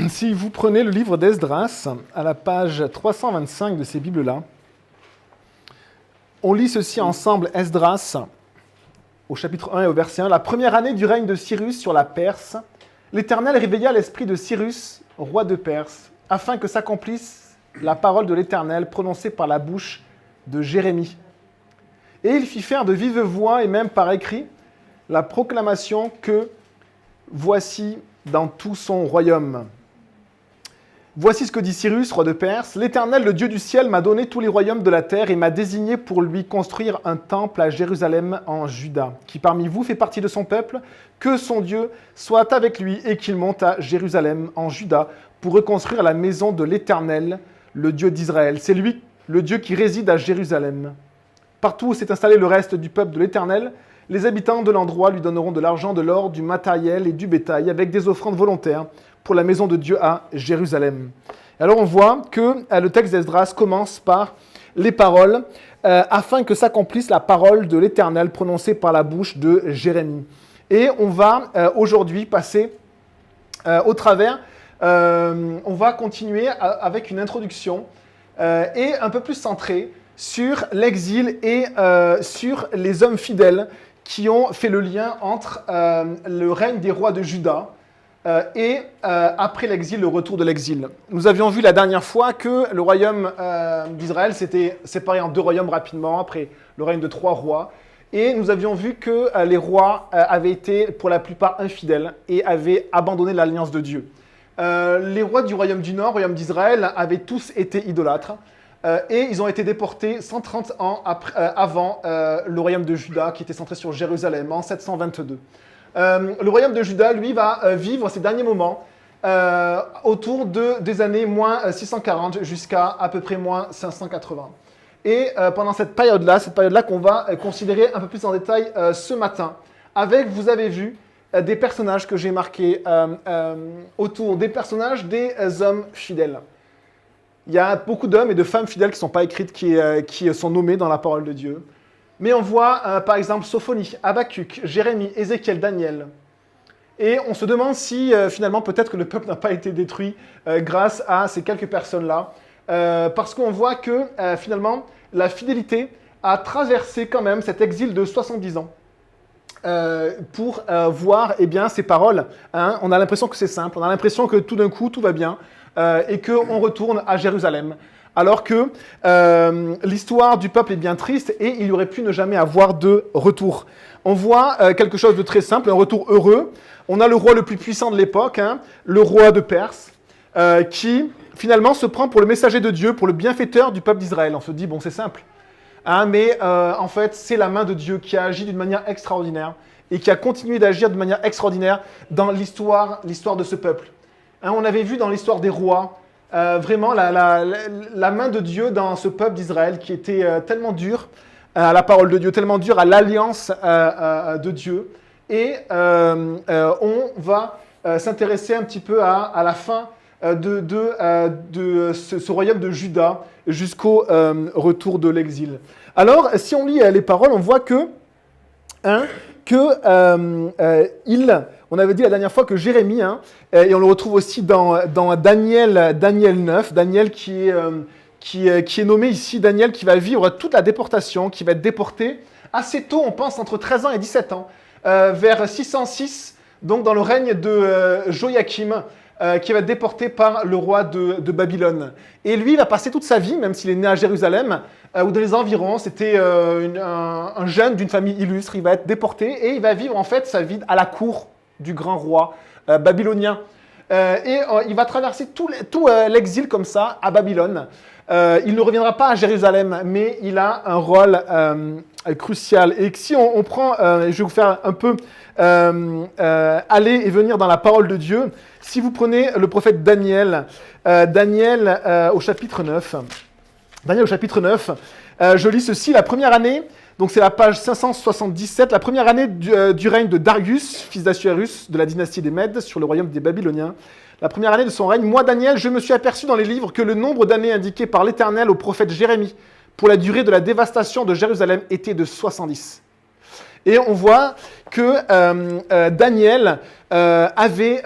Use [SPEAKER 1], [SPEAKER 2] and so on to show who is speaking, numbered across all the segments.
[SPEAKER 1] Si vous prenez le livre d'Esdras, à la page 325 de ces Bibles-là, on lit ceci ensemble, Esdras, au chapitre 1 et au verset 1. « La première année du règne de Cyrus sur la Perse, l'Éternel réveilla l'esprit de Cyrus, roi de Perse, afin que s'accomplisse la parole de l'Éternel prononcée par la bouche de Jérémie. Et il fit faire de vive voix et même par écrit la proclamation que voici dans tout son royaume. Voici ce que dit Cyrus, roi de Perse. L'Éternel, le Dieu du ciel, m'a donné tous les royaumes de la terre et m'a désigné pour lui construire un temple à Jérusalem en Juda, qui parmi vous fait partie de son peuple. Que son Dieu soit avec lui et qu'il monte à Jérusalem en Juda pour reconstruire la maison de l'Éternel, le Dieu d'Israël. C'est lui, le Dieu qui réside à Jérusalem. Partout où s'est installé le reste du peuple de l'Éternel, les habitants de l'endroit lui donneront de l'argent, de l'or, du matériel et du bétail, avec des offrandes volontaires pour la maison de Dieu à Jérusalem. Alors on voit que le texte d'Esdras commence par les paroles, afin que s'accomplisse la parole de l'Éternel prononcée par la bouche de Jérémie. Et on va aujourd'hui passer au travers, on va continuer avec une introduction et un peu plus centrée sur l'exil et sur les hommes fidèles qui ont fait le lien entre le règne des rois de Juda et après l'exil, le retour de l'exil. Nous avions vu la dernière fois que le royaume d'Israël s'était séparé en deux royaumes rapidement, après le règne de 3 rois. Et nous avions vu que les rois avaient été pour la plupart infidèles et avaient abandonné l'alliance de Dieu. Les rois du royaume du Nord, royaume d'Israël, avaient tous été idolâtres. Et ils ont été déportés 130 ans avant le royaume de Juda, qui était centré sur Jérusalem, en 722. Le royaume de Juda, lui, va vivre ses derniers moments autour des années moins 640 jusqu'à à peu près moins 580. Et pendant cette période-là qu'on va considérer un peu plus en détail ce matin, avec, vous avez vu, des personnages que j'ai marqués autour des personnages des hommes fidèles. Il y a beaucoup d'hommes et de femmes fidèles qui ne sont pas écrites, qui sont nommés dans la parole de Dieu. Mais on voit par exemple Sophonie, Habacuc, Jérémie, Ézéchiel, Daniel. Et on se demande si finalement peut-être que le peuple n'a pas été détruit grâce à ces quelques personnes-là. Parce qu'on voit que finalement la fidélité a traversé quand même cet exil de 70 ans. Pour voir ces paroles. On a l'impression que c'est simple, on a l'impression que tout d'un coup tout va bien. Et qu'on retourne à Jérusalem. Alors que l'histoire du peuple est bien triste et il y aurait pu ne jamais avoir de retour. On voit quelque chose de très simple, un retour heureux. On a le roi le plus puissant de l'époque, le roi de Perse, qui finalement se prend pour le messager de Dieu, pour le bienfaiteur du peuple d'Israël. On se dit, bon, c'est simple. Mais en fait, c'est la main de Dieu qui a agi d'une manière extraordinaire et qui a continué d'agir d'une manière extraordinaire dans l'histoire de ce peuple. On avait vu dans l'histoire des rois, vraiment la main de Dieu dans ce peuple d'Israël qui était tellement dur à la parole de Dieu, tellement dur à l'alliance de Dieu. Et on va s'intéresser un petit peu à la fin de ce royaume de Juda jusqu'au retour de l'exil. Alors, si on lit les paroles, on voit on avait dit la dernière fois que Jérémie, et on le retrouve aussi dans Daniel 9, Daniel qui est nommé ici, Daniel qui va vivre toute la déportation, qui va être déporté assez tôt, on pense entre 13 ans et 17 ans, vers 606, donc dans le règne de Joachim, qui va être déporté par le roi de Babylone. Et lui, il va passer toute sa vie, même s'il est né à Jérusalem, ou dans les environs, c'était un jeune d'une famille illustre, il va être déporté et il va vivre en fait sa vie à la cour du grand roi babylonien. Et il va traverser tout l'exil comme ça à Babylone. Il ne reviendra pas à Jérusalem, mais il a un rôle crucial. Et si on prend, je vais vous faire un peu aller et venir dans la parole de Dieu, si vous prenez le prophète Daniel, au chapitre 9, je lis ceci, la première année, donc c'est la page 577, la première année du règne de Darius, fils d'Assuérus, de la dynastie des Mèdes, sur le royaume des Babyloniens. La première année de son règne, moi Daniel, je me suis aperçu dans les livres que le nombre d'années indiquées par l'Éternel au prophète Jérémie pour la durée de la dévastation de Jérusalem était de 70. Et on voit que Daniel avait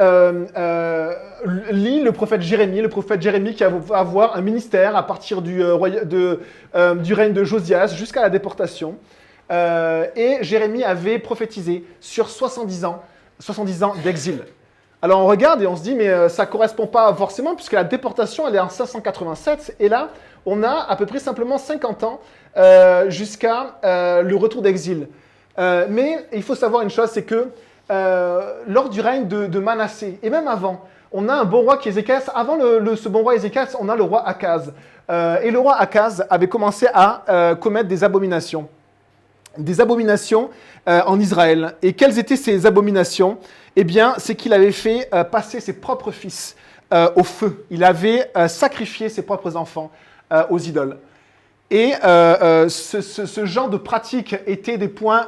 [SPEAKER 1] lit le prophète Jérémie qui va avoir un ministère à partir du règne de Josias jusqu'à la déportation. Et Jérémie avait prophétisé sur 70 ans d'exil. Alors on regarde et on se dit, mais ça ne correspond pas forcément, puisque la déportation, elle est en 587, et là, on a à peu près simplement 50 ans jusqu'à le retour d'exil. Mais il faut savoir une chose, c'est que lors du règne de Manassé, et même avant, on a un bon roi qui est Ézéchias. Avant ce bon roi Ézéchias, on a le roi Akaz. Et le roi Akaz avait commencé à commettre des abominations. En Israël. Et quelles étaient ces abominations? Eh bien, c'est qu'il avait fait passer ses propres fils au feu. Il avait sacrifié ses propres enfants aux idoles. Et ce genre de pratique était des points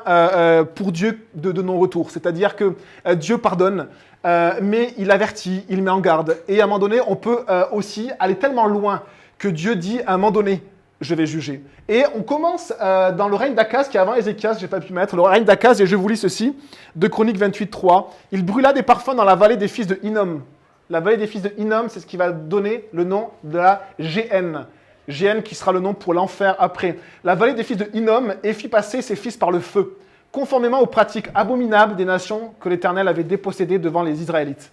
[SPEAKER 1] pour Dieu de non-retour. C'est-à-dire que Dieu pardonne, mais il avertit, il met en garde. Et à un moment donné, on peut aussi aller tellement loin que Dieu dit à un moment donné, je vais juger. Et on commence dans le règne d'Akaz, qui est avant Ézéchias, je n'ai pas pu mettre, le règne d'Akaz, et je vous lis ceci, de Chroniques 28, 3. Il brûla des parfums dans la vallée des fils de Hinnom. La vallée des fils de Hinnom, c'est ce qui va donner le nom de la GN. GN qui sera le nom pour l'enfer après. La vallée des fils de Hinnom et fit passer ses fils par le feu, conformément aux pratiques abominables des nations que l'Éternel avait dépossédées devant les Israélites.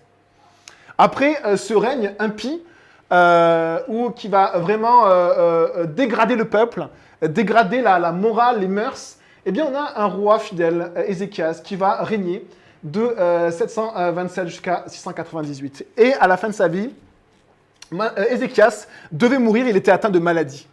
[SPEAKER 1] Après ce règne impie, qui va vraiment dégrader le peuple, dégrader la morale, les mœurs, eh bien on a un roi fidèle, Ézéchias, qui va régner de 727 jusqu'à 698. Et à la fin de sa vie, Ézéchias devait mourir, il était atteint de maladie.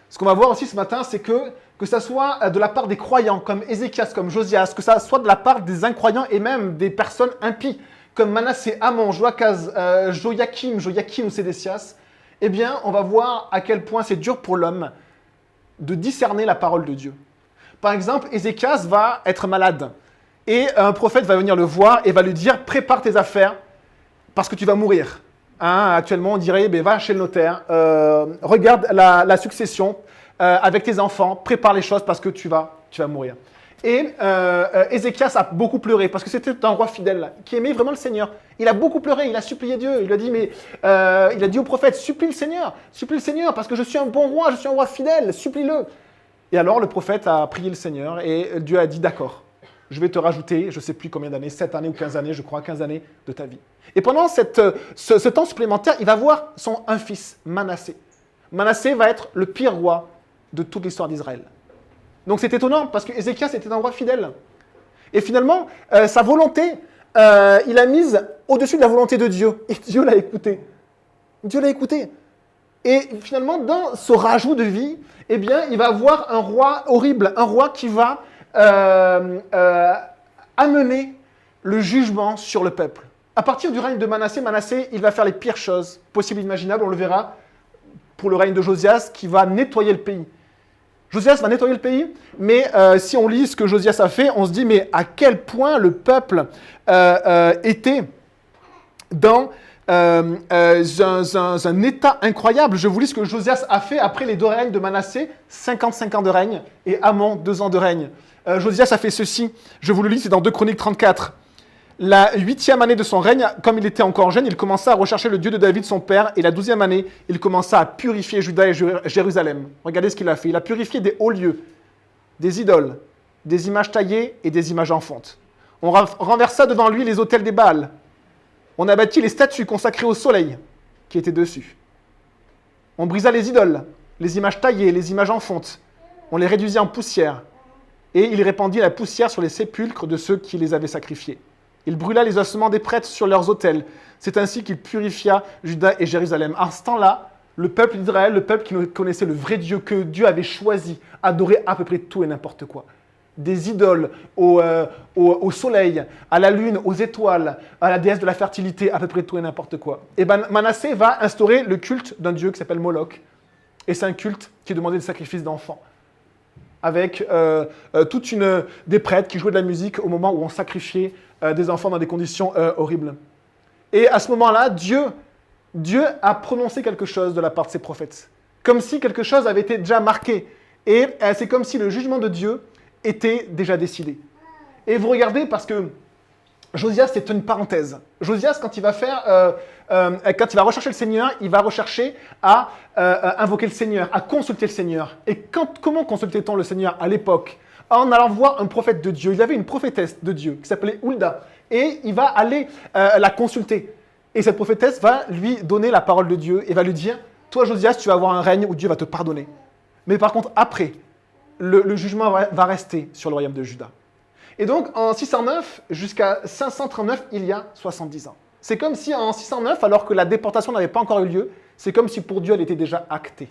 [SPEAKER 1] Ce qu'on va voir aussi ce matin, c'est que ça soit de la part des croyants, comme Ézéchias, comme Josias, que ça soit de la part des incroyants et même des personnes impies, comme Manassé, Amon, Joachaz, Joachim ou Sédécias, eh bien, on va voir à quel point c'est dur pour l'homme de discerner la parole de Dieu. Par exemple, Ézéchias va être malade et un prophète va venir le voir et va lui dire « Prépare tes affaires parce que tu vas mourir ». Actuellement, on dirait va chez le notaire, regarde la succession avec tes enfants, prépare les choses parce que tu vas mourir. Et Ézéchias a beaucoup pleuré parce que c'était un roi fidèle qui aimait vraiment le Seigneur. Il a beaucoup pleuré, il a supplié Dieu. Il a dit, il a dit au prophète, supplie le Seigneur parce que je suis un bon roi, je suis un roi fidèle, supplie-le. Et alors le prophète a prié le Seigneur et Dieu a dit, d'accord, je vais te rajouter, je ne sais plus combien d'années, 7 années ou 15 années, je crois, 15 années de ta vie. Et pendant ce temps supplémentaire, il va voir un fils, Manassé. Manassé va être le pire roi de toute l'histoire d'Israël. Donc c'est étonnant, parce que Ézéchias était un roi fidèle. Et finalement, sa volonté, il l'a mise au-dessus de la volonté de Dieu. Et Dieu l'a écouté. Dieu l'a écouté. Et finalement, dans ce rajout de vie, eh bien, il va avoir un roi horrible, un roi qui va amener le jugement sur le peuple. À partir du règne de Manassé, il va faire les pires choses possibles et imaginables, on le verra, pour le règne de Josias, qui va nettoyer le pays. Josias va nettoyer le pays, mais si on lit ce que Josias a fait, on se dit, mais à quel point le peuple était dans un état incroyable. Je vous lis ce que Josias a fait après les 2 règnes de Manassé, 55 ans de règne, et Amon, 2 ans de règne. Josias a fait ceci, je vous le lis, c'est dans 2 Chroniques 34. La 8e année de son règne, comme il était encore jeune, il commença à rechercher le Dieu de David, son père, et la 12e année, il commença à purifier Juda et Jérusalem. Regardez ce qu'il a fait. Il a purifié des hauts lieux, des idoles, des images taillées et des images en fonte. On renversa devant lui les autels des Baals. On abattit les statues consacrées au soleil qui étaient dessus. On brisa les idoles, les images taillées, les images en fonte. On les réduisit en poussière. Et il répandit la poussière sur les sépulcres de ceux qui les avaient sacrifiés. Il brûla les ossements des prêtres sur leurs autels. C'est ainsi qu'il purifia Juda et Jérusalem. À ce temps-là, le peuple d'Israël, le peuple qui connaissait le vrai Dieu, que Dieu avait choisi, adorait à peu près tout et n'importe quoi. Des idoles au soleil, à la lune, aux étoiles, à la déesse de la fertilité, à peu près tout et n'importe quoi. Et Manassé va instaurer le culte d'un dieu qui s'appelle Moloch. Et c'est un culte qui demandait des sacrifices d'enfants. Avec des prêtres qui jouaient de la musique au moment où on sacrifiait des enfants dans des conditions horribles. Et à ce moment-là, Dieu a prononcé quelque chose de la part de ses prophètes. Comme si quelque chose avait été déjà marqué. Et c'est comme si le jugement de Dieu était déjà décidé. Et vous regardez parce que Josias, c'est une parenthèse. Josias, quand il va quand il va rechercher le Seigneur, il va rechercher à invoquer le Seigneur, à consulter le Seigneur. Et comment consultait-on le Seigneur à l'époque? En allant voir un prophète de Dieu. Il y avait une prophétesse de Dieu qui s'appelait Hulda. Et il va aller la consulter. Et cette prophétesse va lui donner la parole de Dieu et va lui dire, toi Josias, tu vas avoir un règne où Dieu va te pardonner. Mais par contre, après, le jugement va rester sur le royaume de Juda. Et donc, en 609 jusqu'à 539, il y a 70 ans. C'est comme si en 609, alors que la déportation n'avait pas encore eu lieu, c'est comme si pour Dieu, elle était déjà actée.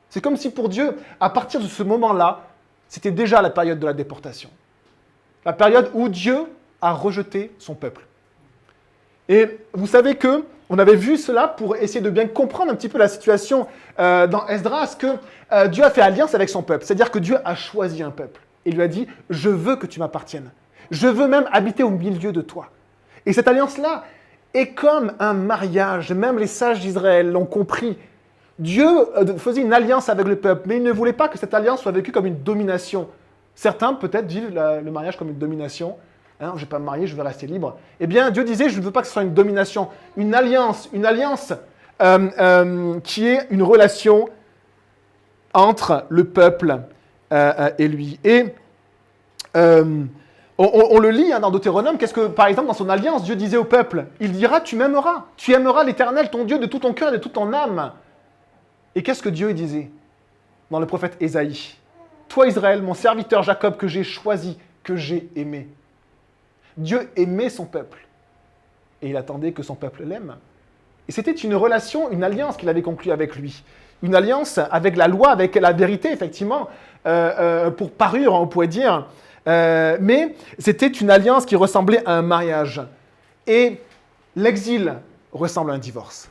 [SPEAKER 1] C'est comme si pour Dieu, à partir de ce moment-là, c'était déjà la période de la déportation. La période où Dieu a rejeté son peuple. Et vous savez on avait vu cela pour essayer de bien comprendre un petit peu la situation dans Esdras, que Dieu a fait alliance avec son peuple. C'est-à-dire que Dieu a choisi un peuple. Et lui a dit, je veux que tu m'appartiennes. Je veux même habiter au milieu de toi. Et cette alliance-là est comme un mariage. Même les sages d'Israël l'ont compris. Dieu faisait une alliance avec le peuple, mais il ne voulait pas que cette alliance soit vécue comme une domination. Certains, peut-être, vivent le mariage comme une domination. Hein, je ne vais pas me marier, je veux rester libre. Eh bien, Dieu disait, je ne veux pas que ce soit une domination. Une alliance qui est une relation entre le peuple et lui. Et on le lit dans Deutéronome, qu'est-ce que, par exemple, dans son alliance, Dieu disait au peuple, il dira, tu m'aimeras. Tu aimeras l'Éternel, ton Dieu, de tout ton cœur et de toute ton âme. Et qu'est-ce que Dieu disait dans le prophète Ésaïe? Toi, Israël, mon serviteur Jacob, que j'ai choisi, que j'ai aimé. Dieu aimait son peuple. Et il attendait que son peuple l'aime. Et c'était une relation, une alliance qu'il avait conclue avec lui. Une alliance avec la loi, avec la vérité, effectivement, pour parure, on pourrait dire. Mais c'était une alliance qui ressemblait à un mariage. Et l'exil ressemble à un divorce.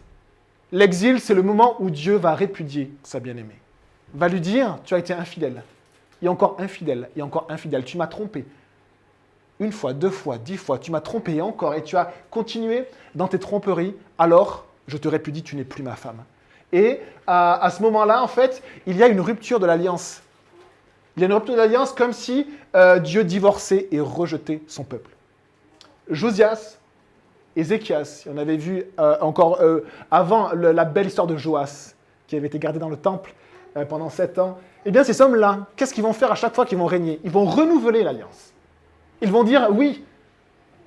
[SPEAKER 1] L'exil, c'est le moment où Dieu va répudier sa bien-aimée. Va lui dire, tu as été infidèle. Et encore infidèle, et encore infidèle. Tu m'as trompé. Une fois, 2 fois, 10 fois, tu m'as trompé encore, et tu as continué dans tes tromperies, alors je te répudie, tu n'es plus ma femme. Et à ce moment-là, en fait, il y a une rupture de l'alliance. Il y a une rupture de l'alliance comme si Dieu divorçait et rejetait son peuple. Josias, Ézéchias, on avait vu encore avant la belle histoire de Joas, qui avait été gardée dans le temple pendant 7 ans. Eh bien, ces hommes-là, qu'est-ce qu'ils vont faire à chaque fois qu'ils vont régner? Ils vont renouveler l'alliance. Ils vont dire, oui,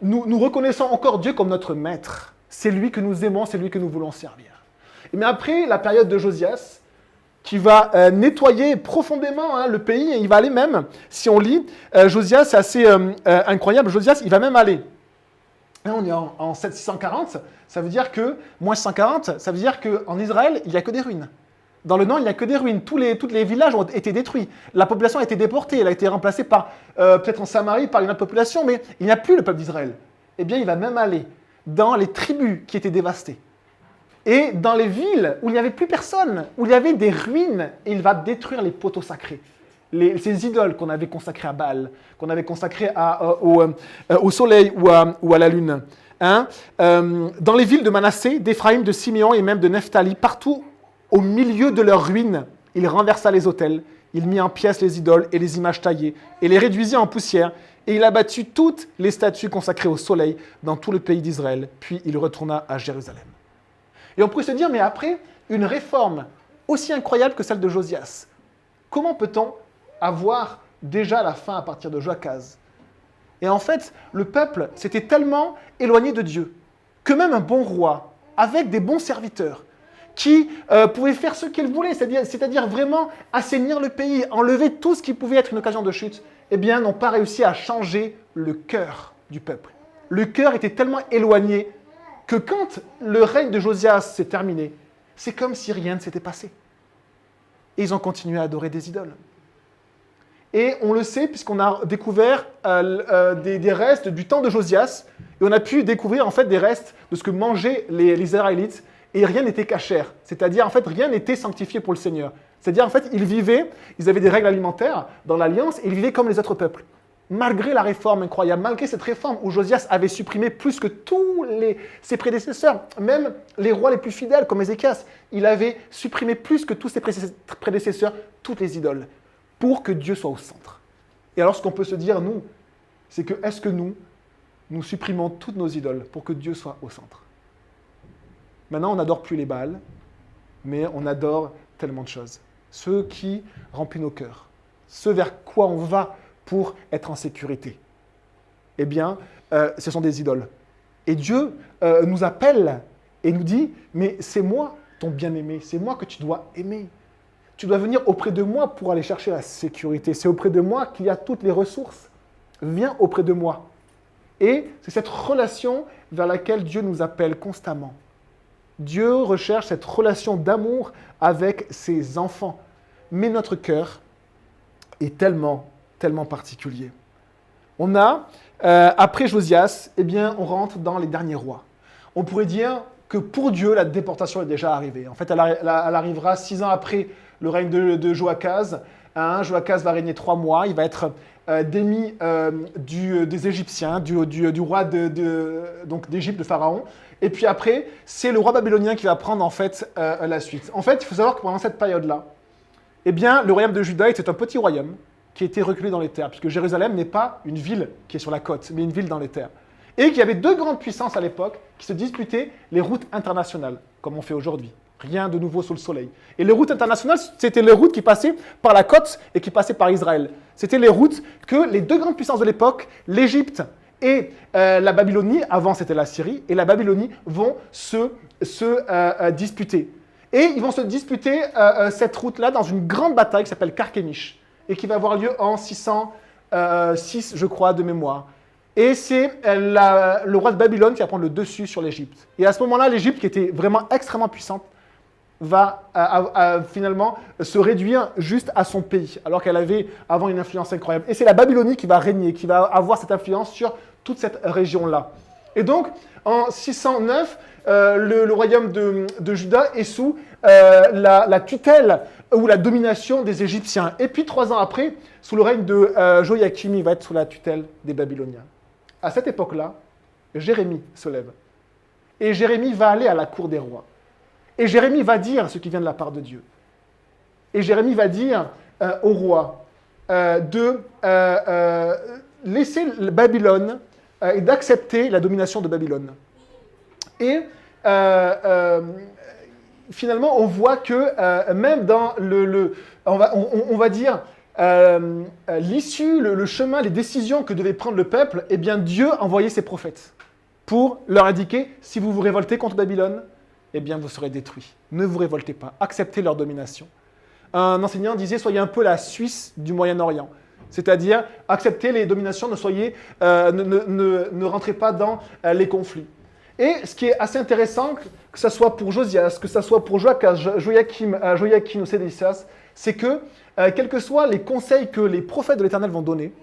[SPEAKER 1] nous reconnaissons encore Dieu comme notre maître. C'est lui que nous aimons, c'est lui que nous voulons servir. Mais après la période de Josias, qui va nettoyer profondément le pays, et il va aller même, si on lit, Josias, c'est assez incroyable, Josias, il va même aller. Là, on est en 640, ça veut dire que, moins 140, ça veut dire qu'en Israël, il n'y a que des ruines. Dans le nord, il n'y a que des ruines. Tous les villages ont été détruits. La population a été déportée. Elle a été remplacée par, peut-être en Samarie, par une autre population, mais il n'y a plus le peuple d'Israël. Eh bien, il va même aller dans les tribus qui étaient dévastées. Et dans les villes où il n'y avait plus personne, où il y avait des ruines, et il va détruire les poteaux sacrés. Ces idoles qu'on avait consacrées à Baal, qu'on avait consacrées au soleil ou à la lune. Hein? Dans les villes de Manassé, d'Éphraïm, de Siméon et même de Nephtali, partout, au milieu de leurs ruines, il renversa les autels, il mit en pièces les idoles et les images taillées, et les réduisit en poussière, et il abattit toutes les statues consacrées au soleil dans tout le pays d'Israël, puis il retourna à Jérusalem. Et on pourrait se dire, mais après, une réforme aussi incroyable que celle de Josias, comment peut-on avoir déjà la fin à partir de Joachaz? Et en fait, le peuple s'était tellement éloigné de Dieu, que même un bon roi, avec des bons serviteurs, qui pouvaient faire ce qu'ils voulaient, c'est-à-dire vraiment assainir le pays, enlever tout ce qui pouvait être une occasion de chute, eh bien, n'ont pas réussi à changer le cœur du peuple. Le cœur était tellement éloigné que quand le règne de Josias s'est terminé, c'est comme si rien ne s'était passé. Et ils ont continué à adorer des idoles. Et on le sait puisqu'on a découvert des restes du temps de Josias, et on a pu découvrir en fait des restes de ce que mangeaient les Israélites, et rien n'était cachère. C'est-à-dire, en fait, rien n'était sanctifié pour le Seigneur. C'est-à-dire, en fait, ils avaient des règles alimentaires dans l'Alliance, et ils vivaient comme les autres peuples. Malgré la réforme incroyable, malgré cette réforme où Josias avait supprimé plus que tous ses prédécesseurs, même les rois les plus fidèles comme Ézéchias, il avait supprimé plus que tous ses prédécesseurs toutes les idoles, pour que Dieu soit au centre. Et alors, ce qu'on peut se dire, nous, c'est que est-ce que nous supprimons toutes nos idoles pour que Dieu soit au centre? Maintenant, on n'adore plus les Baals, mais on adore tellement de choses. Ce qui remplit nos cœurs, ce vers quoi on va pour être en sécurité, eh bien, ce sont des idoles. Et Dieu nous appelle et nous dit, mais c'est moi ton bien-aimé, c'est moi que tu dois aimer. Tu dois venir auprès de moi pour aller chercher la sécurité. C'est auprès de moi qu'il y a toutes les ressources. Viens auprès de moi. Et c'est cette relation vers laquelle Dieu nous appelle constamment. Dieu recherche cette relation d'amour avec ses enfants. Mais notre cœur est tellement, tellement particulier. On a, après Josias, eh bien, on rentre dans les derniers rois. On pourrait dire que pour Dieu, la déportation est déjà arrivée. En fait, elle arrivera 6 ans après le règne de Joachaz. Joachaz va régner 3 mois. Il va être démis des Égyptiens, du roi donc d'Égypte, de Pharaon. Et puis après, c'est le roi babylonien qui va prendre en fait la suite. En fait, il faut savoir que pendant cette période-là, eh bien, le royaume de Juda était un petit royaume qui était reculé dans les terres, puisque Jérusalem n'est pas une ville qui est sur la côte, mais une ville dans les terres. Et qu'il y avait 2 grandes puissances à l'époque qui se disputaient les routes internationales, comme on fait aujourd'hui. Rien de nouveau sous le soleil. Et les routes internationales, c'était les routes qui passaient par la côte et qui passaient par Israël. C'était les routes que les 2 grandes puissances de l'époque, l'Égypte et la Babylonie, avant c'était la Syrie, et la Babylonie vont se disputer. Et ils vont se disputer cette route-là dans une grande bataille qui s'appelle Carchemish, et qui va avoir lieu en 606, je crois, de mémoire. Et c'est le roi de Babylone qui va prendre le dessus sur l'Égypte. Et à ce moment-là, l'Égypte, qui était vraiment extrêmement puissante, va finalement se réduire juste à son pays, alors qu'elle avait avant une influence incroyable. Et c'est la Babylonie qui va régner, qui va avoir cette influence sur toute cette région-là. Et donc, en 609, le royaume de Juda est sous la tutelle ou la domination des Égyptiens. Et puis 3 ans après, sous le règne de Joachim, il va être sous la tutelle des Babyloniens. À cette époque-là, Jérémie se lève. Et Jérémie va aller à la cour des rois. Et Jérémie va dire ce qui vient de la part de Dieu. Et Jérémie va dire au roi de laisser Babylone et d'accepter la domination de Babylone. Et finalement, on voit que même dans on va dire, l'issue, le chemin, les décisions que devait prendre le peuple, eh bien Dieu envoyait ses prophètes pour leur indiquer, si vous vous révoltez contre Babylone, eh bien vous serez détruits. Ne vous révoltez pas, acceptez leur domination. Un enseignant disait, soyez un peu la Suisse du Moyen-Orient. C'est-à-dire, acceptez les dominations, ne rentrez pas dans les conflits. Et ce qui est assez intéressant, que ce soit pour Josias, que ce soit pour Joachim ou Sédécias, c'est que, quels que soient les conseils que les prophètes de l'Éternel vont donner,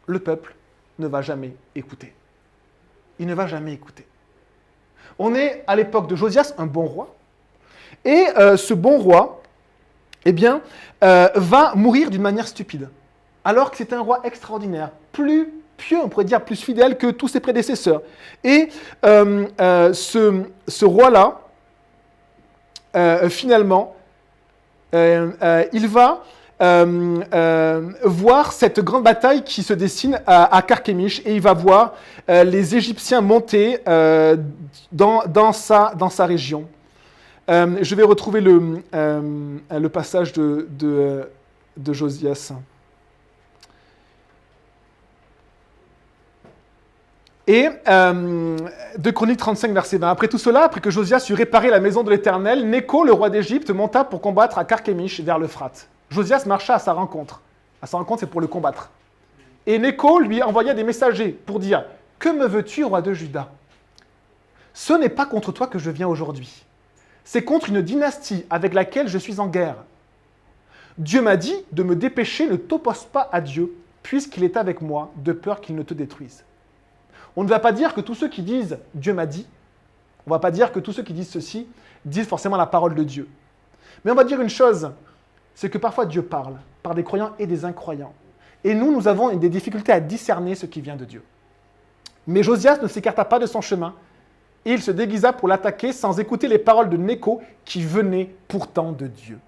[SPEAKER 1] le peuple ne va jamais écouter. Il ne va jamais écouter. On est à l'époque de Josias, un bon roi, et ce bon roi, eh bien, va mourir d'une manière stupide, alors que c'est un roi extraordinaire, plus pieux, on pourrait dire plus fidèle que tous ses prédécesseurs. Et ce roi-là, finalement, il va voir cette grande bataille qui se dessine à Carchemish, et il va voir les Égyptiens monter dans sa région. Je vais retrouver le passage de Josias. Et de Chroniques 35, verset 20. Après tout cela, après que Josias eut réparé la maison de l'Éternel, Nécho, le roi d'Égypte, monta pour combattre à Carchemish vers l'Euphrate. Josias marcha à sa rencontre. À sa rencontre, c'est pour le combattre. Et Nécho lui envoya des messagers pour dire « Que me veux-tu, roi de Juda ? Ce n'est pas contre toi que je viens aujourd'hui. C'est contre une dynastie avec laquelle je suis en guerre. Dieu m'a dit de me dépêcher, ne t'oppose pas à Dieu, puisqu'il est avec moi, de peur qu'il ne te détruise. » On ne va pas dire que tous ceux qui disent « Dieu m'a dit », on ne va pas dire que tous ceux qui disent ceci disent forcément la parole de Dieu. Mais on va dire une chose, c'est que parfois Dieu parle, par des croyants et des incroyants. Et nous avons des difficultés à discerner ce qui vient de Dieu. Mais Josias ne s'écarta pas de son chemin, et il se déguisa pour l'attaquer sans écouter les paroles de Nécho qui venaient pourtant de Dieu.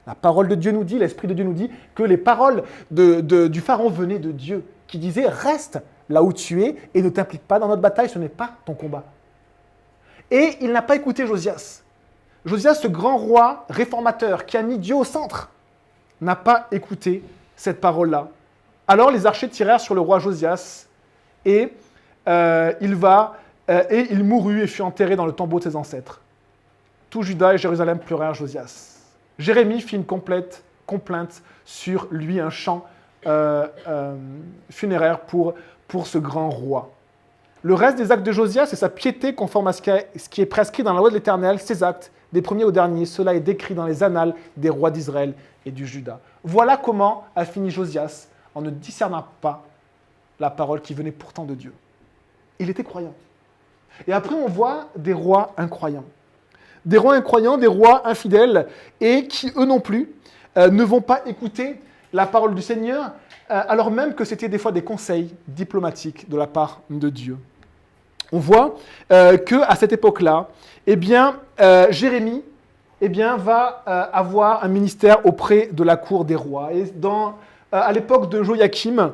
[SPEAKER 1] La parole de Dieu nous dit, l'Esprit de Dieu nous dit que les paroles du Pharaon venaient de Dieu, qui disait « Reste, là où tu es et ne t'implique pas dans notre bataille, ce n'est pas ton combat. Et il n'a pas écouté Josias. Josias, ce grand roi réformateur qui a mis Dieu au centre, n'a pas écouté cette parole-là. Alors les archers tirèrent sur le roi Josias et il mourut et fut enterré dans le tombeau de ses ancêtres. Tout Juda et Jérusalem pleurèrent Josias. Jérémie fit une complainte sur lui, un chant funéraire pour ce grand roi. Le reste des actes de Josias, c'est sa piété conforme à ce qui est prescrit dans la loi de l'Éternel, ses actes, des premiers aux derniers. Cela est décrit dans les annales des rois d'Israël et du Juda. Voilà comment a fini Josias en ne discernant pas la parole qui venait pourtant de Dieu. Il était croyant. Et après, on voit des rois incroyants. Des rois incroyants, des rois infidèles, et qui, eux non plus, ne vont pas écouter la parole du Seigneur, alors même que c'était des fois des conseils diplomatiques de la part de Dieu. On voit qu'à cette époque-là, Jérémie va avoir un ministère auprès de la cour des rois. Et à l'époque de Joachim,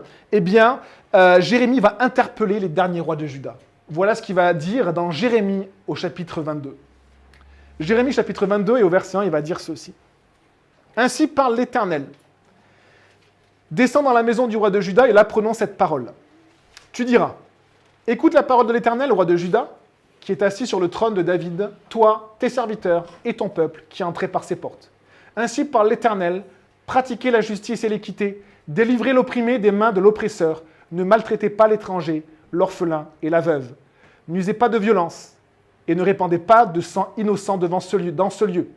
[SPEAKER 1] Jérémie va interpeller les derniers rois de Juda. Voilà ce qu'il va dire dans Jérémie au chapitre 22. Jérémie chapitre 22 et au verset 1, il va dire ceci. « Ainsi parle l'Éternel. Descends dans la maison du roi de Juda et là prononce cette parole. Tu diras, écoute la parole de l'Éternel, roi de Juda, qui est assis sur le trône de David, toi, tes serviteurs et ton peuple qui entrez par ses portes. Ainsi parle l'Éternel, pratiquez la justice et l'équité, délivrez l'opprimé des mains de l'oppresseur, ne maltraitez pas l'étranger, l'orphelin et la veuve. N'usez pas de violence et ne répandez pas de sang innocent dans ce lieu.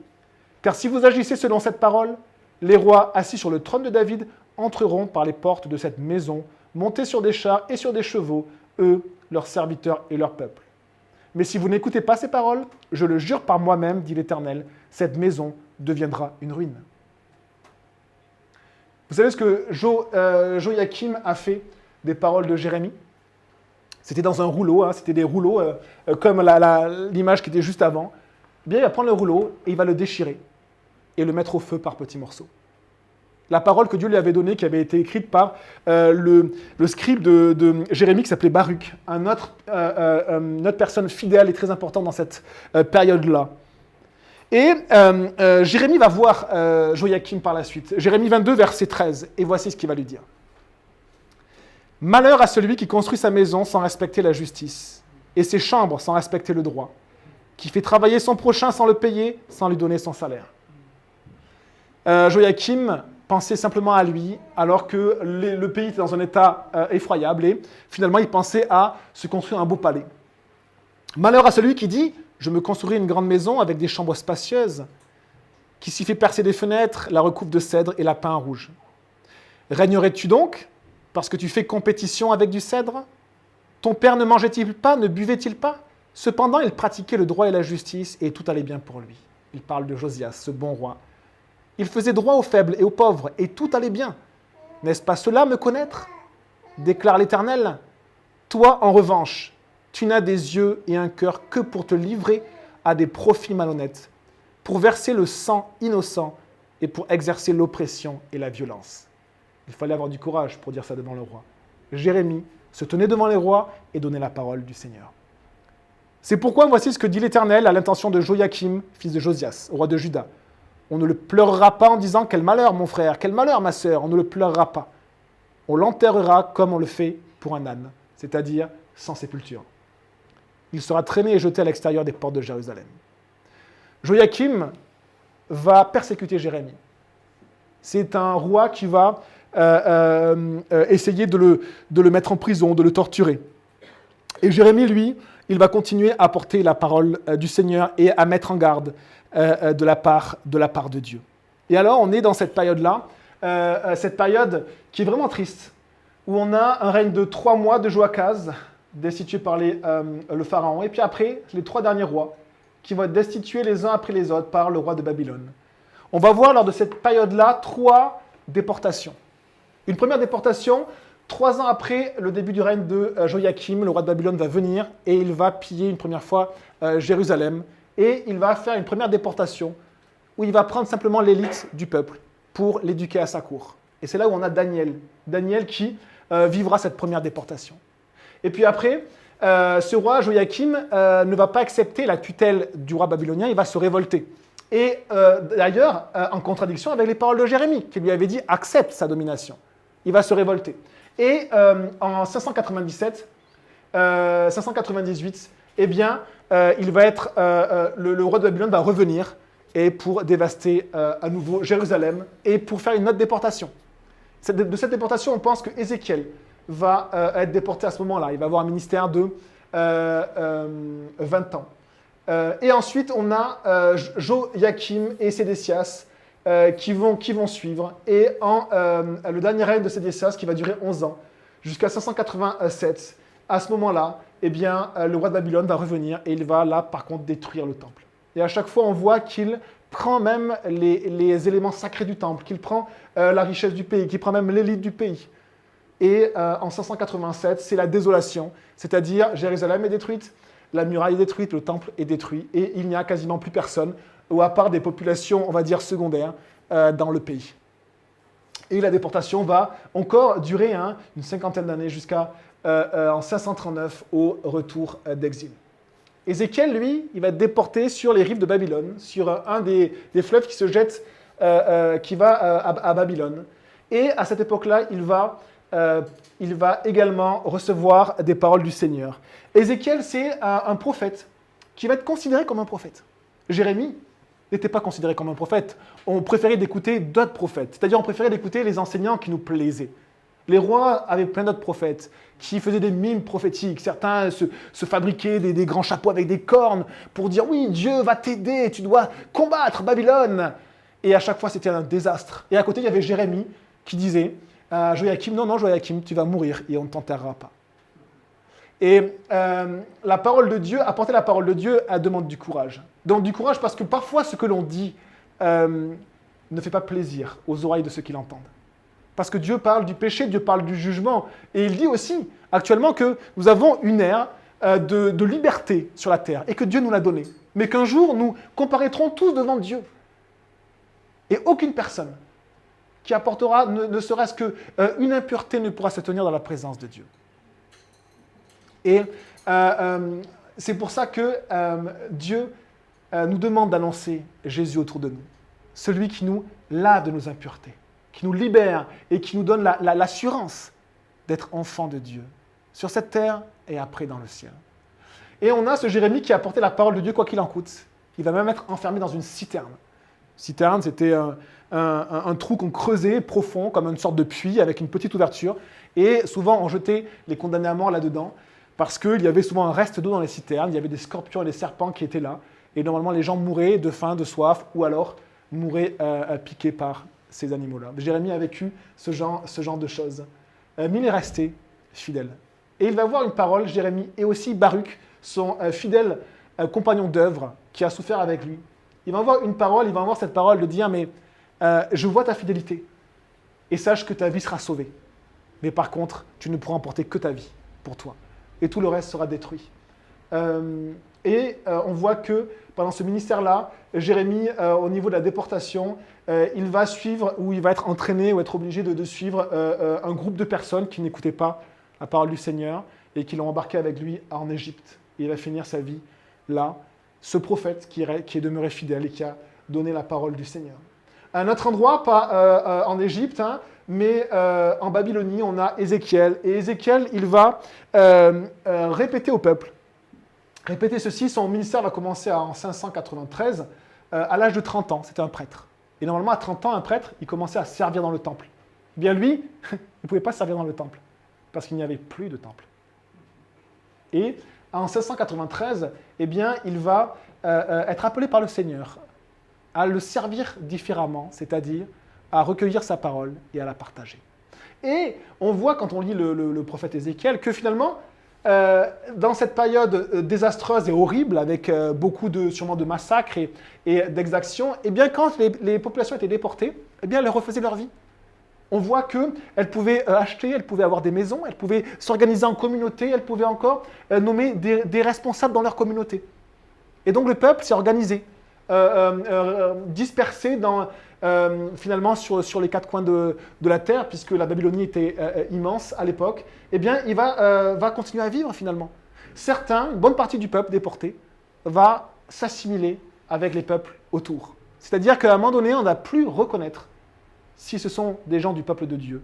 [SPEAKER 1] Car si vous agissez selon cette parole, les rois assis sur le trône de David entreront par les portes de cette maison, montés sur des chars et sur des chevaux, eux, leurs serviteurs et leur peuple. Mais si vous n'écoutez pas ces paroles, je le jure par moi-même, dit l'Éternel, cette maison deviendra une ruine. » Vous savez ce que Joachim a fait des paroles de Jérémie ? C'était dans un rouleau, c'était des rouleaux comme l'image qui était juste avant. Il va prendre le rouleau et il va le déchirer et le mettre au feu par petits morceaux. La parole que Dieu lui avait donnée, qui avait été écrite par le scribe de Jérémie qui s'appelait Baruch, une autre personne fidèle et très importante dans cette période-là. Et Jérémie va voir Joachim par la suite. Jérémie 22, verset 13, et voici ce qu'il va lui dire. « Malheur à celui qui construit sa maison sans respecter la justice, et ses chambres sans respecter le droit, qui fait travailler son prochain sans le payer, sans lui donner son salaire. » Joachim pensait simplement à lui, alors que le pays était dans un état effroyable, et finalement il pensait à se construire un beau palais. Malheur à celui qui dit « Je me construirai une grande maison avec des chambres spacieuses, qui s'y fait percer des fenêtres, la recouvre de cèdre et la pin rouge. Régnerais-tu donc parce que tu fais compétition avec du cèdre? Ton père ne mangeait-il pas, ne buvait-il pas? Cependant, il pratiquait le droit et la justice, et tout allait bien pour lui. » Il parle de Josias, ce bon roi. « Il faisait droit aux faibles et aux pauvres, et tout allait bien. N'est-ce pas cela, me connaître? Déclare l'Éternel. Toi, en revanche, tu n'as des yeux et un cœur que pour te livrer à des profits malhonnêtes, pour verser le sang innocent et pour exercer l'oppression et la violence. » Il fallait avoir du courage pour dire ça devant le roi. Jérémie se tenait devant les rois et donnait la parole du Seigneur. C'est pourquoi voici ce que dit l'Éternel à l'intention de Joachim, fils de Josias, roi de Juda. On ne le pleurera pas en disant « Quel malheur, mon frère, quel malheur, ma sœur !» On ne le pleurera pas. On l'enterrera comme on le fait pour un âne, c'est-à-dire sans sépulture. Il sera traîné et jeté à l'extérieur des portes de Jérusalem. Joachim va persécuter Jérémie. C'est un roi qui va essayer de le mettre en prison, de le torturer. Et Jérémie, lui, il va continuer à porter la parole du Seigneur et à mettre en garde de la part de Dieu. Et alors, on est dans cette période-là, cette période qui est vraiment triste, où on a un règne de 3 mois de Joachaz, destitué par le pharaon, et puis après, les 3 derniers rois, qui vont être destitués les uns après les autres par le roi de Babylone. On va voir lors de cette période-là 3 déportations. Une première déportation, 3 ans après le début du règne de Joachim, le roi de Babylone va venir et il va piller une première fois Jérusalem. Et il va faire une première déportation où il va prendre simplement l'élite du peuple pour l'éduquer à sa cour. Et c'est là où on a Daniel. Daniel qui vivra cette première déportation. Et puis après, ce roi Joachim ne va pas accepter la tutelle du roi babylonien, il va se révolter. Et d'ailleurs, en contradiction avec les paroles de Jérémie, qui lui avait dit « accepte sa domination ». Il va se révolter. Et en 597, 598, eh bien, il va être, le roi de Babylone va revenir et pour dévaster à nouveau Jérusalem et pour faire une autre déportation. De cette déportation, on pense que Ézéchiel va être déporté à ce moment-là. Il va avoir un ministère de 20 ans. Et ensuite, on a Joachim et Sédécias qui vont suivre. Et le dernier règne de Sédécias, qui va durer 11 ans, jusqu'à 587, à ce moment-là, eh bien, le roi de Babylone va revenir et il va là, par contre, détruire le temple. Et à chaque fois, on voit qu'il prend même les éléments sacrés du temple, qu'il prend la richesse du pays, qu'il prend même l'élite du pays. Et en 587, c'est la désolation, c'est-à-dire Jérusalem est détruite, la muraille est détruite, le temple est détruit, et il n'y a quasiment plus personne, ou à part des populations, on va dire, secondaires, dans le pays. Et la déportation va encore durer une cinquantaine d'années jusqu'à en 539 au retour d'exil. Ézéchiel, lui, il va être déporté sur les rives de Babylone, sur un des fleuves qui se jette, qui va à Babylone. Et à cette époque-là, il va également recevoir des paroles du Seigneur. Ézéchiel, c'est un prophète qui va être considéré comme un prophète. Jérémie n'était pas considéré comme un prophète. On préférait d'écouter d'autres prophètes, c'est-à-dire on préférait d'écouter les enseignants qui nous plaisaient. Les rois avaient plein d'autres prophètes qui faisaient des mimes prophétiques. Certains se fabriquaient des grands chapeaux avec des cornes pour dire « Oui, Dieu va t'aider, tu dois combattre Babylone ». Et à chaque fois, c'était un désastre. Et à côté, il y avait Jérémie qui disait à Joachim « Non, Joachim, tu vas mourir et on ne t'enterrera pas ». Et la parole de Dieu, apporter la parole de Dieu, elle demande du courage. Donc du courage parce que parfois, ce que l'on dit ne fait pas plaisir aux oreilles de ceux qui l'entendent. Parce que Dieu parle du péché, Dieu parle du jugement. Et il dit aussi actuellement que nous avons une ère de liberté sur la terre et que Dieu nous l'a donnée. Mais qu'un jour, nous comparaîtrons tous devant Dieu. Et aucune personne qui apportera ne serait-ce qu'une impureté ne pourra se tenir dans la présence de Dieu. Et c'est pour ça que Dieu nous demande d'annoncer Jésus autour de nous. Celui qui nous lave de nos impuretés, qui nous libère et qui nous donne l'assurance d'être enfants de Dieu, sur cette terre et après dans le ciel. Et on a ce Jérémie qui a apporté la parole de Dieu quoi qu'il en coûte. Il va même être enfermé dans une citerne. Citerne, c'était un trou qu'on creusait profond, comme une sorte de puits avec une petite ouverture. Et souvent, on jetait les condamnés à mort là-dedans, parce qu'il y avait souvent un reste d'eau dans les citernes, il y avait des scorpions et des serpents qui étaient là. Et normalement, les gens mouraient de faim, de soif, ou alors mouraient piqués par ces animaux-là. Jérémie a vécu ce genre de choses. Mais il est resté fidèle. Et il va avoir une parole, Jérémie, et aussi Baruch, son fidèle compagnon d'œuvre, qui a souffert avec lui. Il va avoir une parole, il va avoir cette parole de dire « Mais je vois ta fidélité, et sache que ta vie sera sauvée. Mais par contre, tu ne pourras emporter que ta vie pour toi. Et tout le reste sera détruit. » On voit que pendant ce ministère-là, Jérémie, au niveau de la déportation, il va suivre, ou il va être entraîné, ou être obligé de suivre un groupe de personnes qui n'écoutaient pas la parole du Seigneur et qui l'ont embarqué avec lui en Égypte. Et il va finir sa vie là, ce prophète qui est demeuré fidèle et qui a donné la parole du Seigneur. À un autre endroit, pas en Égypte, mais en Babylonie, on a Ézéchiel. Et Ézéchiel, il va répéter au peuple. Répéter ceci, son ministère va commencer en 593, à l'âge de 30 ans, c'était un prêtre. Et normalement, à 30 ans, un prêtre, il commençait à servir dans le temple. Eh bien lui, il ne pouvait pas servir dans le temple, parce qu'il n'y avait plus de temple. Et en 1693, eh bien, il va être appelé par le Seigneur à le servir différemment, c'est-à-dire à recueillir sa parole et à la partager. Et on voit, quand on lit le prophète Ézéchiel, que finalement, dans cette période désastreuse et horrible, avec beaucoup sûrement de massacres et d'exactions, eh bien, quand les populations étaient déportées, eh bien, elles refaisaient leur vie. On voit qu'elles pouvaient acheter, elles pouvaient avoir des maisons, elles pouvaient s'organiser en communauté, elles pouvaient encore nommer des responsables dans leur communauté. Et donc le peuple s'est organisé dispersés finalement sur les quatre coins de la terre, puisque la Babylonie était immense à l'époque, eh bien, il va continuer à vivre finalement. Certains, une bonne partie du peuple déporté, va s'assimiler avec les peuples autour. C'est-à-dire qu'à un moment donné, on ne va plus reconnaître si ce sont des gens du peuple de Dieu,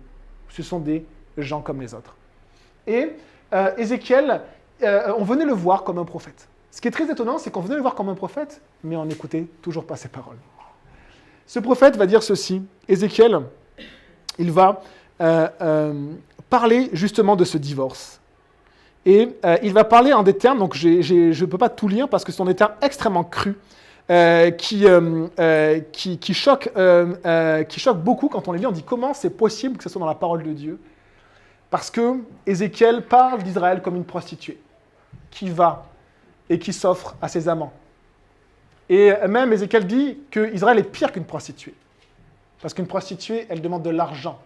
[SPEAKER 1] ou ce sont des gens comme les autres. Et Ézéchiel, on venait le voir comme un prophète. Ce qui est très étonnant, c'est qu'on venait le voir comme un prophète, mais on n'écoutait toujours pas ses paroles. Ce prophète va dire ceci. Ézéchiel, il va parler justement de ce divorce. Et il va parler en des termes, donc je ne peux pas tout lire parce que ce sont des termes extrêmement crus, qui choquent beaucoup quand on les lit. On dit comment c'est possible que ce soit dans la parole de Dieu. Parce que Ézéchiel parle d'Israël comme une prostituée qui va et qui s'offre à ses amants. Et même Ézéchiel dit qu'Israël est pire qu'une prostituée. Parce qu'une prostituée, elle demande de l'argent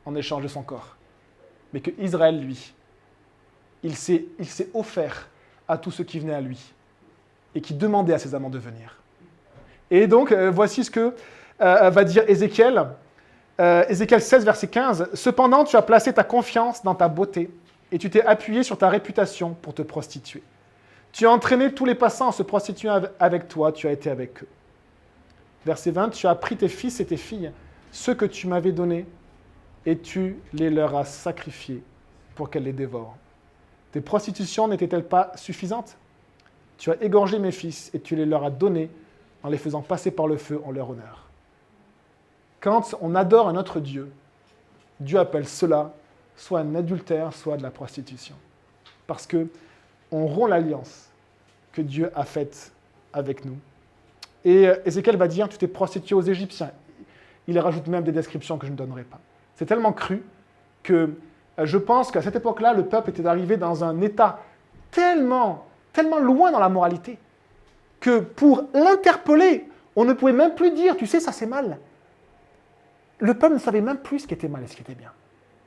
[SPEAKER 1] en échange de son corps. Mais que Israël, lui, il s'est offert à tous ceux qui venaient à lui et qui demandaient à ses amants de venir. Et donc, voici ce que va dire Ézéchiel. Ézéchiel 16, verset 15. « Cependant, tu as placé ta confiance dans ta beauté et tu t'es appuyé sur ta réputation pour te prostituer. Tu as entraîné tous les passants en se prostituant avec toi, tu as été avec eux. » Verset 20. « Tu as pris tes fils et tes filles, ceux que tu m'avais donnés, et tu les leur as sacrifiés pour qu'elles les dévorent. Tes prostitutions n'étaient-elles pas suffisantes? Tu as égorgé mes fils et tu les leur as donnés en les faisant passer par le feu en leur honneur. » Quand on adore un autre Dieu, Dieu appelle cela soit un adultère, soit de la prostitution. Parce qu'on rompt l'alliance que Dieu a faite avec nous. Et Ézéchiel va dire, tu t'es prostitué aux Égyptiens. Il rajoute même des descriptions que je ne donnerai pas. C'est tellement cru que je pense qu'à cette époque-là, le peuple était arrivé dans un état tellement loin dans la moralité que pour l'interpeller, on ne pouvait même plus dire, tu sais, ça c'est mal. Le peuple ne savait même plus ce qui était mal et ce qui était bien.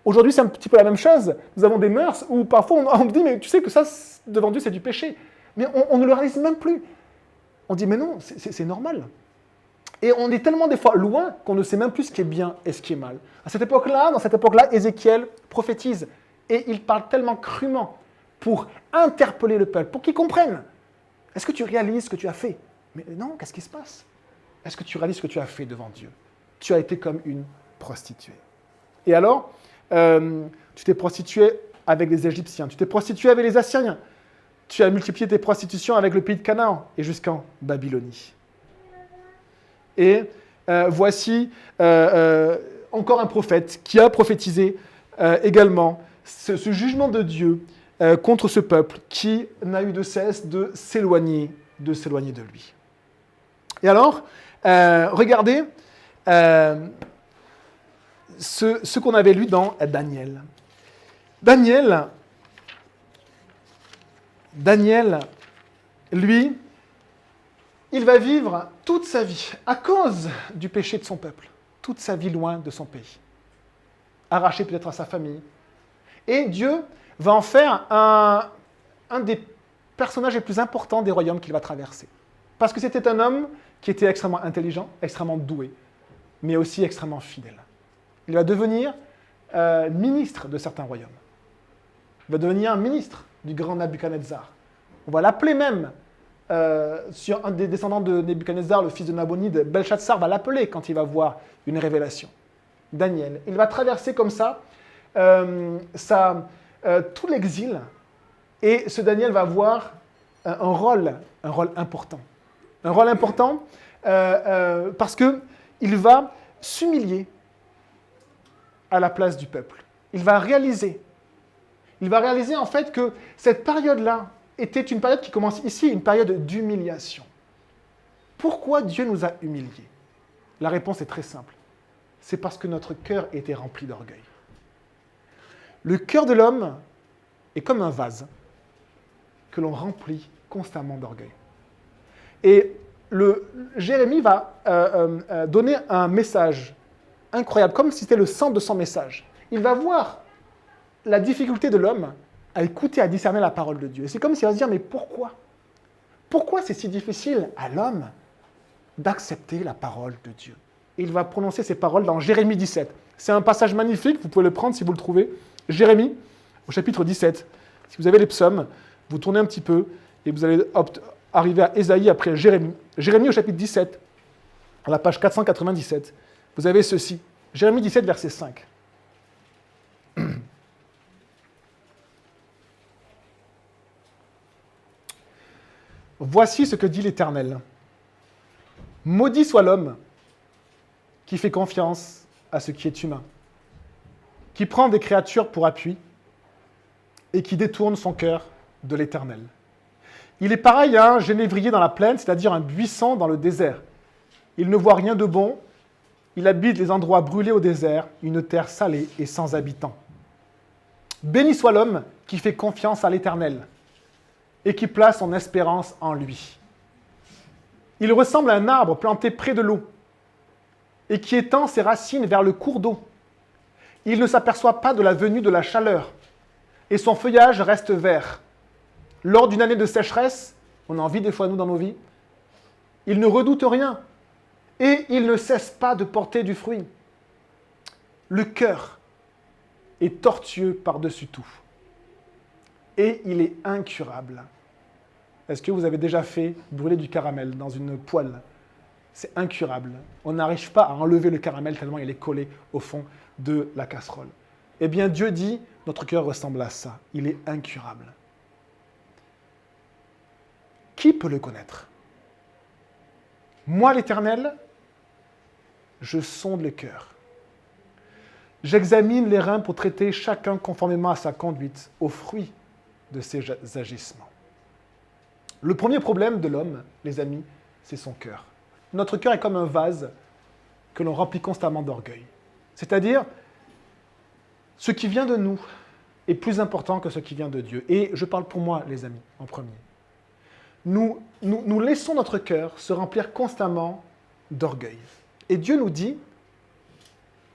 [SPEAKER 1] Aujourd'hui, c'est un petit peu la même chose. Nous avons des mœurs où parfois on dit, mais tu sais que ça, devant Dieu, c'est du péché. Mais on ne le réalise même plus. On dit, mais non, c'est normal. Et on est tellement des fois loin qu'on ne sait même plus ce qui est bien et ce qui est mal. À cette époque-là, dans cette époque-là, Ézéchiel prophétise. Et il parle tellement crûment pour interpeller le peuple, pour qu'il comprenne. Est-ce que tu réalises ce que tu as fait? Mais non, qu'est-ce qui se passe? Est-ce que tu réalises ce que tu as fait devant Dieu? Tu as été comme une prostituée. Et alors, tu t'es prostituée avec les Égyptiens, tu t'es prostituée avec les Assyriens, tu as multiplié tes prostitutions avec le pays de Canaan et jusqu'en Babylonie. Et voici encore un prophète qui a prophétisé également ce jugement de Dieu contre ce peuple qui n'a eu de cesse de s'éloigner de lui. Et alors, regardez ce qu'on avait lu dans Daniel. Daniel, lui, il va vivre toute sa vie, à cause du péché de son peuple, toute sa vie loin de son pays, arraché peut-être à sa famille. Et Dieu va en faire un des personnages les plus importants des royaumes qu'il va traverser. Parce que c'était un homme qui était extrêmement intelligent, extrêmement doué, mais aussi extrêmement fidèle. Il va devenir ministre de certains royaumes. Il va devenir ministre du grand Nabuchodonosor. On va l'appeler même, sur un des descendants de Nebuchadnezzar, le fils de Nabonide, Belshazzar va l'appeler quand il va voir une révélation. Daniel. Il va traverser comme ça tout l'exil, et ce Daniel va avoir un rôle important. Un rôle important parce qu'il va s'humilier à la place du peuple. Il va réaliser en fait que cette période-là était une période qui commence ici, une période d'humiliation. Pourquoi Dieu nous a humiliés? La réponse est très simple. C'est parce que notre cœur était rempli d'orgueil. Le cœur de l'homme est comme un vase que l'on remplit constamment d'orgueil. Et Jérémie va donner un message incroyable, comme si c'était le centre de son message. Il va voir la difficulté de l'homme à écouter, à discerner la parole de Dieu. Et c'est comme s'il va se dire, mais pourquoi? Pourquoi c'est si difficile à l'homme d'accepter la parole de Dieu. Et il va prononcer ces paroles dans Jérémie 17. C'est un passage magnifique, vous pouvez le prendre si vous le trouvez. Jérémie, au chapitre 17. Si vous avez les psaumes, vous tournez un petit peu et vous allez arriver à Ésaïe après Jérémie. Jérémie au chapitre 17, à la page 497. Vous avez ceci. Jérémie 17, verset 5. Voici ce que dit l'Éternel. Maudit soit l'homme qui fait confiance à ce qui est humain, qui prend des créatures pour appui et qui détourne son cœur de l'Éternel. Il est pareil à un génévrier dans la plaine, c'est-à-dire un buisson dans le désert. Il ne voit rien de bon, il habite les endroits brûlés au désert, une terre salée et sans habitants. Béni soit l'homme qui fait confiance à l'Éternel et qui place son espérance en lui. Il ressemble à un arbre planté près de l'eau et qui étend ses racines vers le cours d'eau. Il ne s'aperçoit pas de la venue de la chaleur et son feuillage reste vert. Lors d'une année de sécheresse, on en vit des fois nous dans nos vies, il ne redoute rien et il ne cesse pas de porter du fruit. Le cœur est tortueux par-dessus tout et il est incurable. Est-ce que vous avez déjà fait brûler du caramel dans une poêle? C'est incurable. On n'arrive pas à enlever le caramel tellement il est collé au fond de la casserole. Eh bien, Dieu dit, notre cœur ressemble à ça. Il est incurable. Qui peut le connaître? Moi, l'Éternel, je sonde les cœurs. J'examine les reins pour traiter chacun conformément à sa conduite, aux fruits de ses agissements. Le premier problème de l'homme, les amis, c'est son cœur. Notre cœur est comme un vase que l'on remplit constamment d'orgueil. C'est-à-dire, ce qui vient de nous est plus important que ce qui vient de Dieu. Et je parle pour moi, les amis, en premier. Nous laissons notre cœur se remplir constamment d'orgueil. Et Dieu nous dit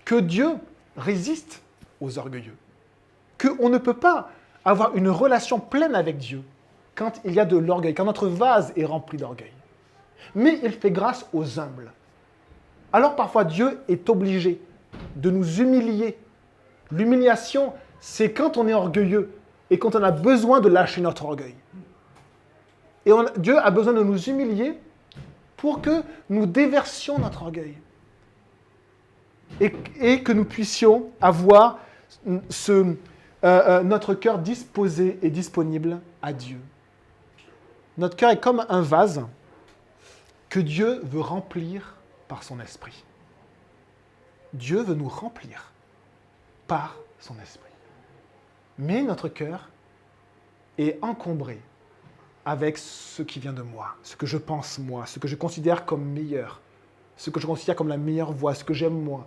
[SPEAKER 1] que Dieu résiste aux orgueilleux. Qu'on ne peut pas avoir une relation pleine avec Dieu quand il y a de l'orgueil, quand notre vase est rempli d'orgueil. Mais il fait grâce aux humbles. Alors parfois Dieu est obligé de nous humilier. L'humiliation, c'est quand on est orgueilleux et quand on a besoin de lâcher notre orgueil. Et Dieu a besoin de nous humilier pour que nous déversions notre orgueil. Et que nous puissions avoir notre cœur disposé et disponible à Dieu. Notre cœur est comme un vase que Dieu veut remplir par son esprit. Dieu veut nous remplir par son esprit. Mais notre cœur est encombré avec ce qui vient de moi, ce que je pense moi, ce que je considère comme meilleur, ce que je considère comme la meilleure voie, ce que j'aime moi.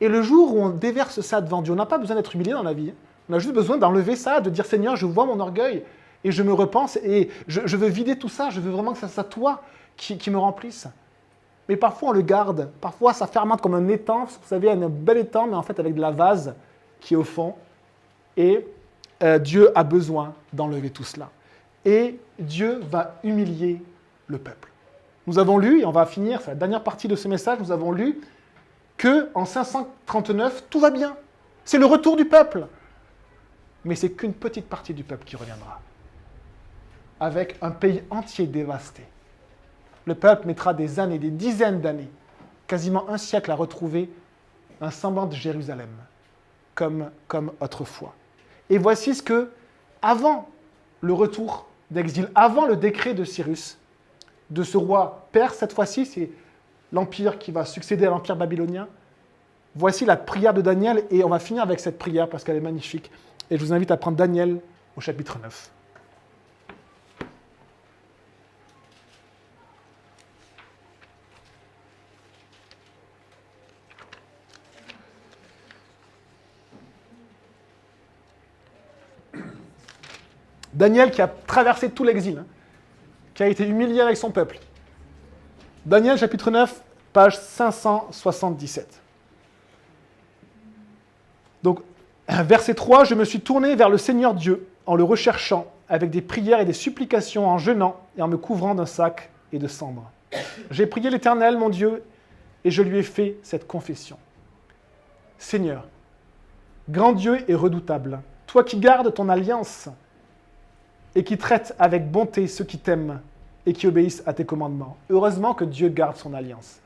[SPEAKER 1] Et le jour où on déverse ça devant Dieu, on n'a pas besoin d'être humilié dans la vie. On a juste besoin d'enlever ça, de dire Seigneur, je vois mon orgueil et je me repense et je veux vider tout ça, je veux vraiment que ça soit toi qui me remplisse. Mais parfois on le garde, parfois ça fermente comme un étang, vous savez, un bel étang, mais en fait avec de la vase qui est au fond. Et Dieu a besoin d'enlever tout cela. Et Dieu va humilier le peuple. Nous avons lu, et on va finir, c'est la dernière partie de ce message, nous avons lu qu'en 539, tout va bien. C'est le retour du peuple. Mais c'est qu'une petite partie du peuple qui reviendra. Avec un pays entier dévasté. Le peuple mettra des années, des dizaines d'années, quasiment un siècle à retrouver un semblant de Jérusalem, comme autrefois. Et voici ce que, avant le retour d'exil, avant le décret de Cyrus, de ce roi perse, cette fois-ci, c'est l'empire qui va succéder à l'empire babylonien. Voici la prière de Daniel, et on va finir avec cette prière parce qu'elle est magnifique. Et je vous invite à prendre Daniel au chapitre 9. Daniel qui a traversé tout l'exil, qui a été humilié avec son peuple. Daniel chapitre 9, page 577. Donc, verset 3, « Je me suis tourné vers le Seigneur Dieu en le recherchant avec des prières et des supplications, en jeûnant et en me couvrant d'un sac et de cendres. J'ai prié l'Éternel, mon Dieu, et je lui ai fait cette confession. Seigneur, grand Dieu et redoutable, toi qui gardes ton alliance et qui traites avec bonté ceux qui t'aiment et qui obéissent à tes commandements. Heureusement que Dieu garde son alliance.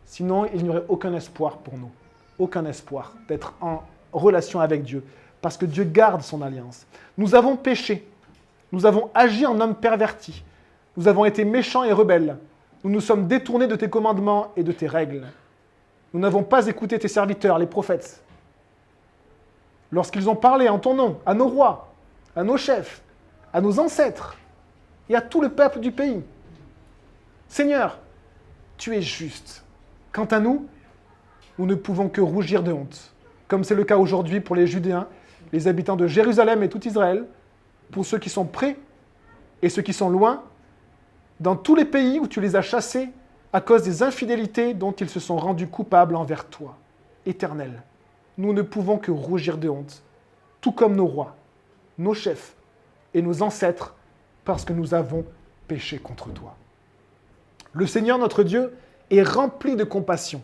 [SPEAKER 1] Sinon, il n'y aurait aucun espoir pour nous. Aucun espoir d'être en relation avec Dieu. Parce que Dieu garde son alliance. Nous avons péché. Nous avons agi en hommes pervertis. Nous avons été méchants et rebelles. Nous nous sommes détournés de tes commandements et de tes règles. Nous n'avons pas écouté tes serviteurs, les prophètes. Lorsqu'ils ont parlé en ton nom, à nos rois, à nos chefs, à nos ancêtres et à tout le peuple du pays. Seigneur, tu es juste. Quant à nous, nous ne pouvons que rougir de honte, comme c'est le cas aujourd'hui pour les Judéens, les habitants de Jérusalem et tout Israël, pour ceux qui sont près et ceux qui sont loin, dans tous les pays où tu les as chassés à cause des infidélités dont ils se sont rendus coupables envers toi. Éternel, nous ne pouvons que rougir de honte, tout comme nos rois, nos chefs et nos ancêtres, parce que nous avons péché contre toi. Le Seigneur notre Dieu est rempli de compassion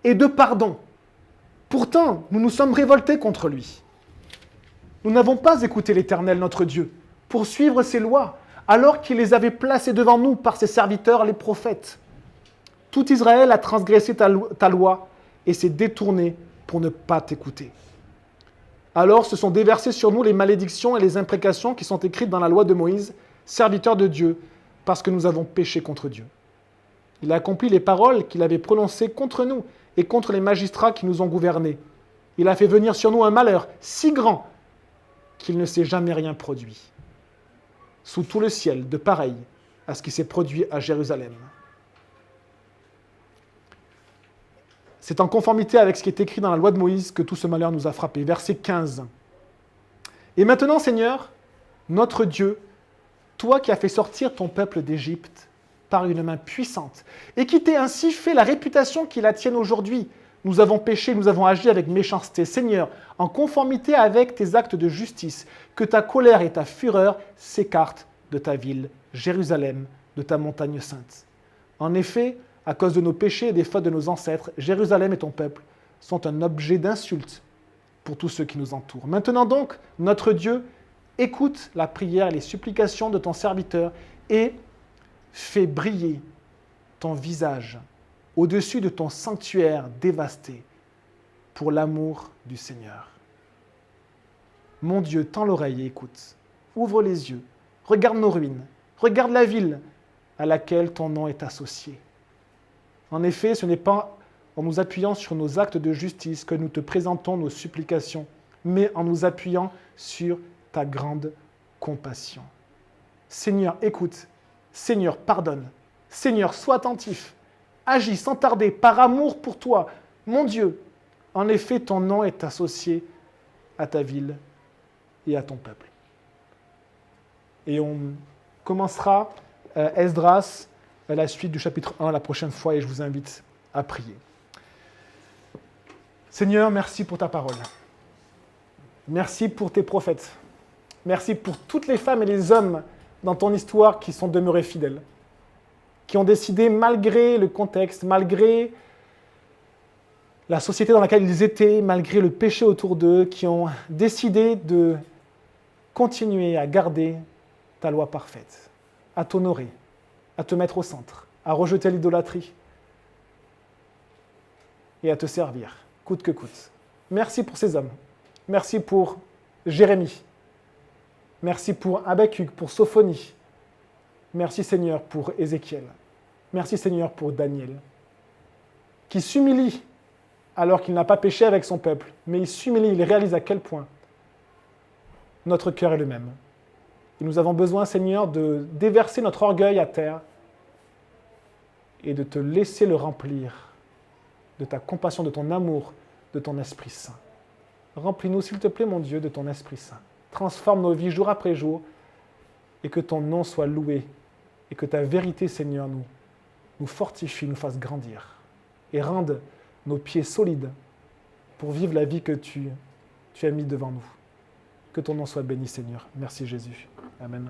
[SPEAKER 1] et de pardon. Pourtant, nous nous sommes révoltés contre lui. Nous n'avons pas écouté l'Éternel notre Dieu pour suivre ses lois, alors qu'il les avait placées devant nous par ses serviteurs les prophètes. Tout Israël a transgressé ta loi et s'est détourné pour ne pas t'écouter. Alors se sont déversées sur nous les malédictions et les imprécations qui sont écrites dans la loi de Moïse, serviteur de Dieu, parce que nous avons péché contre Dieu. Il a accompli les paroles qu'il avait prononcées contre nous et contre les magistrats qui nous ont gouvernés. Il a fait venir sur nous un malheur si grand qu'il ne s'est jamais rien produit, sous tout le ciel, de pareil à ce qui s'est produit à Jérusalem. C'est en conformité avec ce qui est écrit dans la loi de Moïse que tout ce malheur nous a frappés. Verset 15. Et maintenant, Seigneur, notre Dieu, toi qui as fait sortir ton peuple d'Égypte par une main puissante, et qui t'es ainsi fait la réputation qui la tienne aujourd'hui, nous avons péché, nous avons agi avec méchanceté. Seigneur, en conformité avec tes actes de justice, que ta colère et ta fureur s'écartent de ta ville, Jérusalem, de ta montagne sainte. En effet, à cause de nos péchés et des fautes de nos ancêtres, Jérusalem et ton peuple sont un objet d'insulte pour tous ceux qui nous entourent. Maintenant donc, notre Dieu, écoute la prière et les supplications de ton serviteur et fais briller ton visage au-dessus de ton sanctuaire dévasté pour l'amour du Seigneur. Mon Dieu, tends l'oreille et écoute. Ouvre les yeux, regarde nos ruines, regarde la ville à laquelle ton nom est associé. En effet, ce n'est pas en nous appuyant sur nos actes de justice que nous te présentons nos supplications, mais en nous appuyant sur ta grande compassion. Seigneur, écoute. Seigneur, pardonne. Seigneur, sois attentif. Agis sans tarder, par amour pour toi. Mon Dieu, en effet, ton nom est associé à ta ville et à ton peuple. Et on commencera Esdras, la suite du chapitre 1 la prochaine fois, et je vous invite à prier. Seigneur, merci pour ta parole. Merci pour tes prophètes. Merci pour toutes les femmes et les hommes dans ton histoire qui sont demeurés fidèles, qui ont décidé, malgré le contexte, malgré la société dans laquelle ils étaient, malgré le péché autour d'eux, qui ont décidé de continuer à garder ta loi parfaite, à t'honorer, à te mettre au centre, à rejeter l'idolâtrie et à te servir, coûte que coûte. Merci pour ces hommes. Merci pour Jérémie. Merci pour Habacuc, pour Sophonie. Merci Seigneur pour Ézéchiel. Merci Seigneur pour Daniel, qui s'humilie alors qu'il n'a pas péché avec son peuple, mais il s'humilie, il réalise à quel point notre cœur est le même. Et nous avons besoin, Seigneur, de déverser notre orgueil à terre et de te laisser le remplir de ta compassion, de ton amour, de ton Esprit Saint. Remplis-nous, s'il te plaît, mon Dieu, de ton Esprit Saint. Transforme nos vies jour après jour et que ton nom soit loué et que ta vérité, Seigneur, nous fortifie, nous fasse grandir et rende nos pieds solides pour vivre la vie que tu as mis devant nous. Que ton nom soit béni, Seigneur. Merci Jésus. Amen.